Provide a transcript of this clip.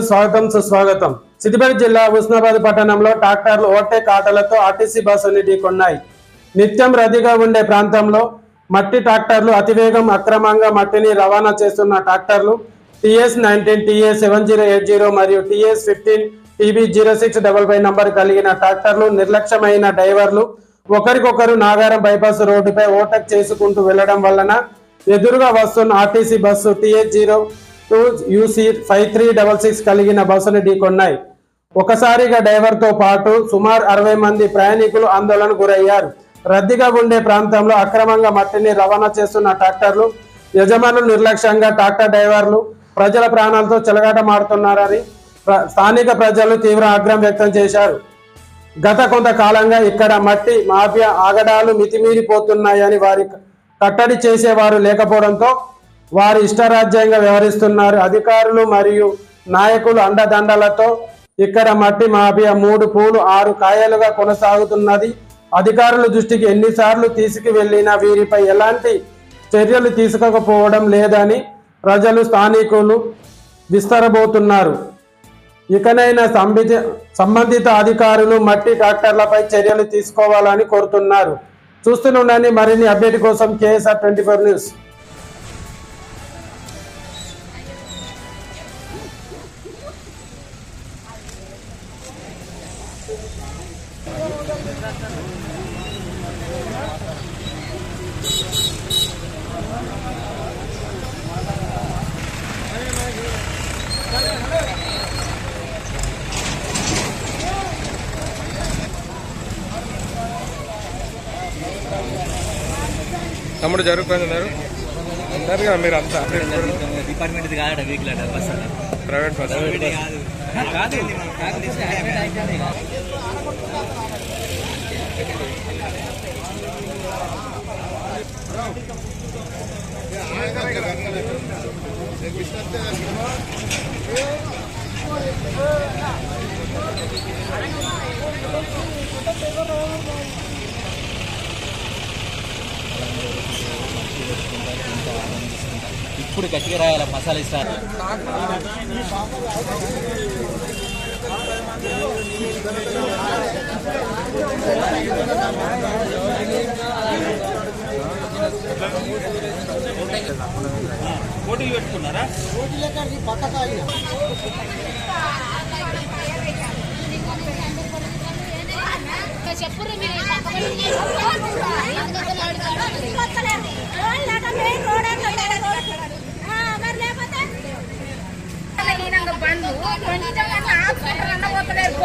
స్వాగతం సుస్వాగతం. సిద్దిపేట జిల్లా హుస్నాబాద్ పట్టణంలో ట్రాక్టర్లు ఓవర్టేక్ ఆటోలతో ఆర్టీసీ బస్సులు ఢీకొన్నాయి. నిత్యం రద్దీగా ఉండే ప్రాంతంలో మట్టి ట్రాక్టర్లు అతివేగం అక్రమంగా మట్టిని రవాణా చేస్తున్న ట్రాక్టర్లు TS19, TS7080 మరియు TS15 TB0655 నంబర్ కలిగిన ట్రాక్టర్లు నిర్లక్ష్యమైన డ్రైవర్లు ఒకరికొకరు నాగారం బైపాస్ రోడ్డుపై ఓవర్టేక్ చేసుకుంటూ వెళ్లడం వలన ఎదురుగా వస్తున్న ఆర్టీసీ బస్సు TH02UC5366 కలిగిన బస్సును ఢీకొన్నాయి. ఒకసారిగా డ్రైవర్తో పాటు సుమారు 60 మంది ప్రయాణికులు ఆందోళనకు గురయ్యారు. రద్దీగా ఉండే ప్రాంతంలో అక్రమంగా మట్టిని రవాణా చేస్తున్న ట్రాక్టర్లు యజమానులు నిర్లక్ష్యంగా ట్రాక్టర్ డ్రైవర్లు ప్రజల ప్రాణాలతో చెలగాటమాడుతున్నారని స్థానిక ప్రజలు తీవ్ర ఆగ్రహం వ్యక్తం చేశారు. గత కొంతకాలంగా ఇక్కడ మట్టి మాఫియా ఆగడాలు మితిమీరిపోతున్నాయని వారి కట్టడి చేసేవారు లేకపోవడంతో వారు ఇష్టరాజ్యంగా వ్యవహరిస్తున్నారు. అధికారులు మరియు నాయకులు అండదండలతో ఇక్కడ మట్టి మాఫియా 3 పూలు 6 కాయలుగా కొనసాగుతున్నది. అధికారుల దృష్టికి ఎన్నిసార్లు తీసుకువెళ్లినా వీరిపై ఎలాంటి చర్యలు తీసుకోకపోవడం లేదని ప్రజలు స్థానికులు విస్తరబోతున్నారు. ఇకనైనా సంబంధిత అధికారులు మట్టి ట్రాక్టర్లపై చర్యలు తీసుకోవాలని కోరుతున్నారు. చూస్తూనే మరిన్ని అప్డేట్ కోసం KSR 24 న్యూస్. తమ్ముడు జరుగుతున్నారు అందరుగా మీరు అంతా డిపార్ట్మెంట్ ప్రైవేట్ బస్ ఇప్పుడు గట్టిగా రాయాల మసాలా ఇస్తారు. పోటీలు పెట్టుకున్నారా? చెప్పురు బండ్లు కొంచెం ఆపుకుంటారు